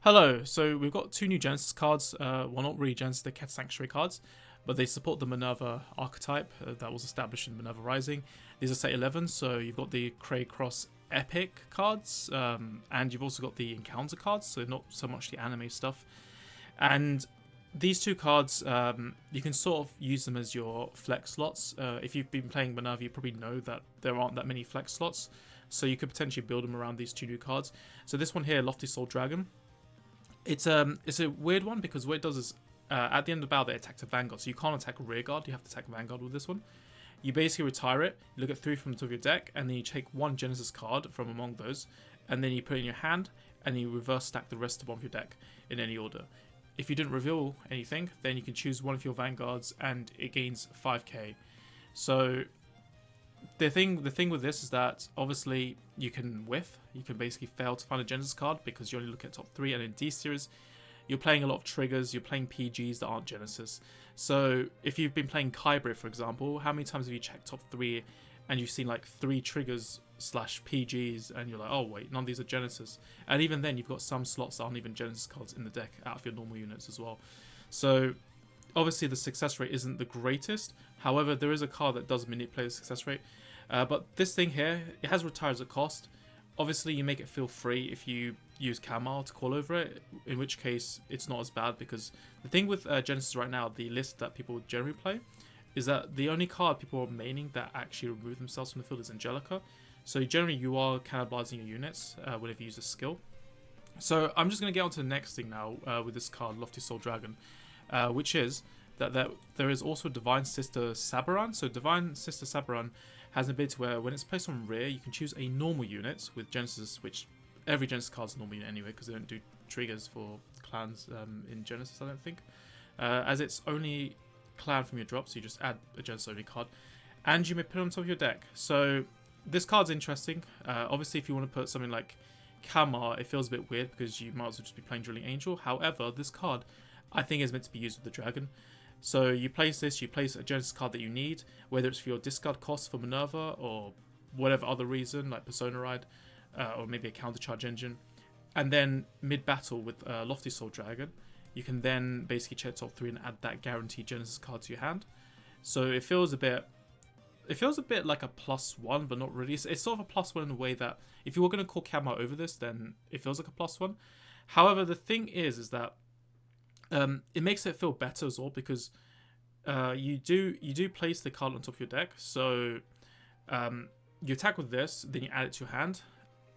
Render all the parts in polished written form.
Hello, so we've got two new Genesis cards. Well, not really Genesis, they're Keter Sanctuary cards, but they support the Minerva archetype that was established in Minerva Rising. These are set 11, so you've got the Cray Cross Epic cards, and you've also got the Encounter cards, so not so much the anime stuff. And these two cards, you can sort of use them as your flex slots. If you've been playing Minerva, you probably know that there aren't that many flex slots, so you could potentially build them around these two new cards. So this one here, Lofty Soul Dragon, it's a weird one because what it does is at the end of the battle they attack the Vanguard, so you can't attack Rearguard, you have to attack Vanguard with this one. You basically retire it, you look at 3 from the top of your deck, and then you take one Genesis card from among those, and then you put it in your hand, and you reverse stack the rest of the bottom of your deck in any order. If you didn't reveal anything, then you can choose one of your Vanguards, and it gains 5k. So the thing with this is that obviously you can whiff. You can basically fail to find a Genesis card because you only look at top 3, and in D series you're playing a lot of triggers, you're playing PGs that aren't Genesis. So if you've been playing Kyber, for example, how many times have you checked top 3 and you've seen like 3 triggers slash PGs and you're like, oh wait, none of these are Genesis. And even then you've got some slots that aren't even Genesis cards in the deck out of your normal units as well. So obviously the success rate isn't the greatest. However, there is a card that does manipulate the success rate. But this thing here, it has retire as a cost. Obviously, you make it feel free if you use Kamal to call over it, in which case it's not as bad, because the thing with Genesis right now, the list that people generally play, is that the only card people are maining that actually remove themselves from the field is Angelica. So generally you are cannibalizing your units whenever you use a skill. So I'm just going to get on to the next thing now with this card, Lofty Soul Dragon, which is that there is also Divine Sister Sabaran. So Divine Sister Sabaran has an ability where when it's placed on rear, you can choose a normal unit with Genesis, which every Genesis card is a normal unit anyway, because they don't do triggers for clans in Genesis, I don't think. As it's only clan from your drop, so you just add a Genesis only card, and you may put it on top of your deck. So this card's interesting. Obviously, if you want to put something like Kamar, it feels a bit weird because you might as well just be playing Drilling Angel. However, this card, I think, is meant to be used with the Dragon. So you place this, you place a Genesis card that you need, whether it's for your discard cost for Minerva or whatever other reason, like Persona Ride, or maybe a counter charge engine. And then mid-battle with Lofty Soul Dragon, you can then basically check top 3 and add that guaranteed Genesis card to your hand. So it feels a bit like a +1, but not really. It's sort of a +1 in a way that if you were going to call Kamar over this, then it feels like a +1. However, the thing is that it makes it feel better as well, because you do place the card on top of your deck. So you attack with this, then you add it to your hand,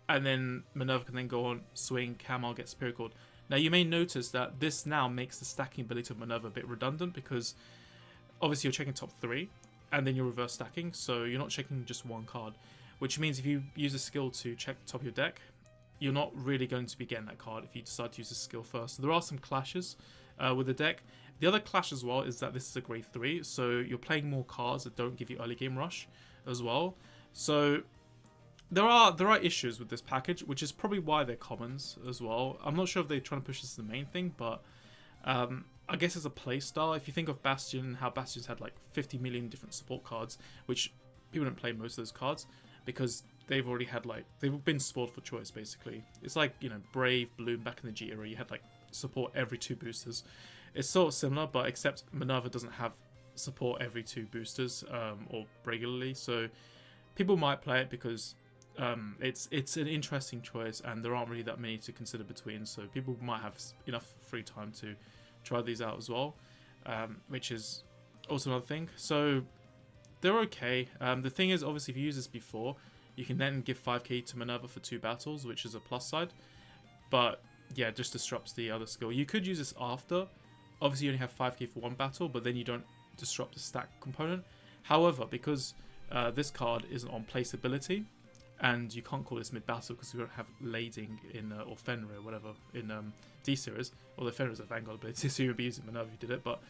and then Minerva can then go on, swing, Kamal, get Spirit Cord. Now you may notice that this now makes the stacking ability of Minerva a bit redundant, because obviously you're checking top 3, and then you're reverse stacking, so you're not checking just one card. Which means if you use a skill to check the top of your deck, you're not really going to be getting that card if you decide to use a skill first. So there are some clashes with the deck. The other clash as well is that this is a grade 3, so you're playing more cards that don't give you early game rush as well. So there are issues with this package, which is probably why they're commons as well. I'm not sure if they're trying to push this as the main thing, but I guess it's a play style. If you think of Bastion, how Bastion's had like 50 million different support cards, which people don't play most of those cards because they've already had they've been spoiled for choice basically. It's like, you know, Brave, Bloom back in the G era, you had like support every 2 boosters. It's sort of similar, but except Minerva doesn't have support every 2 boosters or regularly, so people might play it because it's an interesting choice and there aren't really that many to consider between, so people might have enough free time to try these out as well, which is also another thing. So they're okay. The thing is, obviously, if you use this before, you can then give 5k to Minerva for 2 battles, which is a plus side, but yeah, it just disrupts the other skill. You could use this after. Obviously, you only have 5k for 1 battle, but then you don't disrupt the stack component. However, because this card isn't on placeability, and you can't call this mid-battle because we don't have Lading in, or Fenrir or whatever, in D-Series, although Fenrir is a Vanguard ability, so you would be using Minerva if you did it, but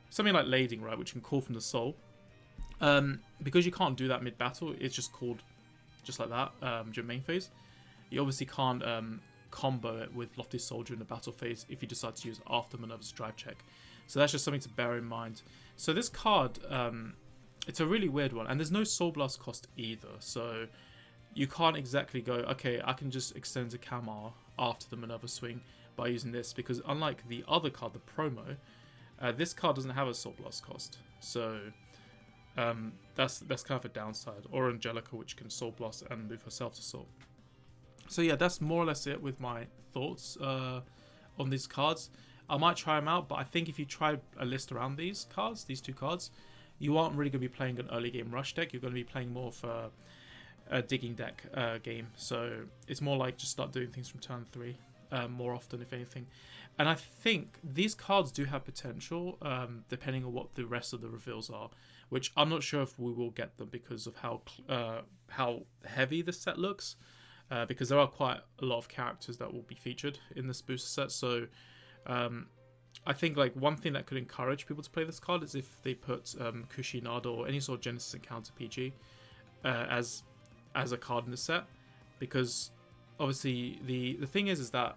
something like Lading, right, which can call from the soul, because you can't do that mid-battle, it's just called just like that during main phase. You obviously can't combo it with Lofty Soul during the battle phase if you decide to use it after Minerva's drive check. So that's just something to bear in mind. So this card, it's a really weird one, and there's no Soul Blast cost either, so you can't exactly go, okay, I can just extend to Kamar after the Minerva swing by using this, because unlike the other card, the promo, this card doesn't have a Soul Blast cost. So that's kind of a downside. Or Angelica, which can Soul Blast and move herself to Soul. So yeah, that's more or less it with my thoughts on these cards. I might try them out, but I think if you try a list around these cards, these two cards, you aren't really going to be playing an early game rush deck. You're going to be playing more for a digging deck game. So it's more like just start doing things from turn 3 more often, if anything. And I think these cards do have potential, depending on what the rest of the reveals are, which I'm not sure if we will get them because of how heavy this set looks. Because there are quite a lot of characters that will be featured in this booster set. So I think like one thing that could encourage people to play this card is if they put Kushinada or any sort of Genesis Encounter PG as a card in the set. Because obviously the thing is that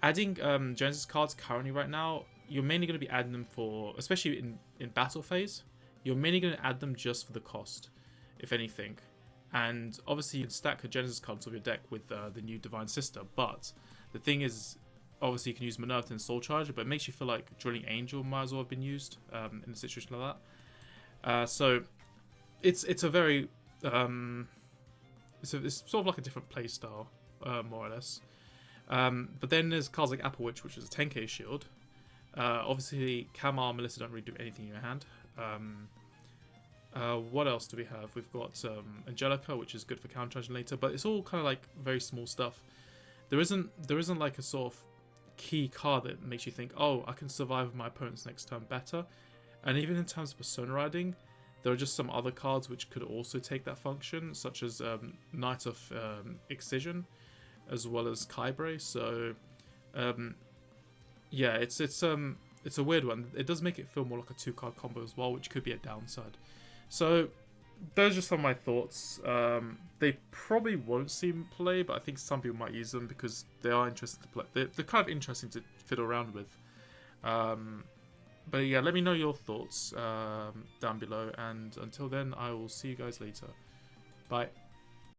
adding Genesis cards currently right now, you're mainly going to be adding them for, especially in battle phase, you're mainly going to add them just for the cost, if anything. And obviously you can stack the Genesis cards of your deck with the new Divine Sister, but the thing is, obviously you can use Minerva and Soul Charger, but it makes you feel like Drilling Angel might as well have been used in a situation like that. So it's a very it's sort of like a different play style, more or less. But then there's cards like Apple Witch, which is a 10k shield. Obviously Kamar and Melissa don't really do anything in your hand. What else do we have? We've got Angelica, which is good for counter-charging later, but it's all kind of like very small stuff. There isn't like a sort of key card that makes you think, oh, I can survive my opponent's next turn better. And even in terms of persona riding, there are just some other cards which could also take that function, such as Knight of Excision, as well as Kybre. So yeah, it's a weird one. It does make it feel more like a 2-card combo as well, which could be a downside. So those are just some of my thoughts. They probably won't see me play, but I think some people might use them because they are interesting to play. They're kind of interesting to fiddle around with. But yeah, let me know your thoughts down below, and until then, I will see you guys later. Bye.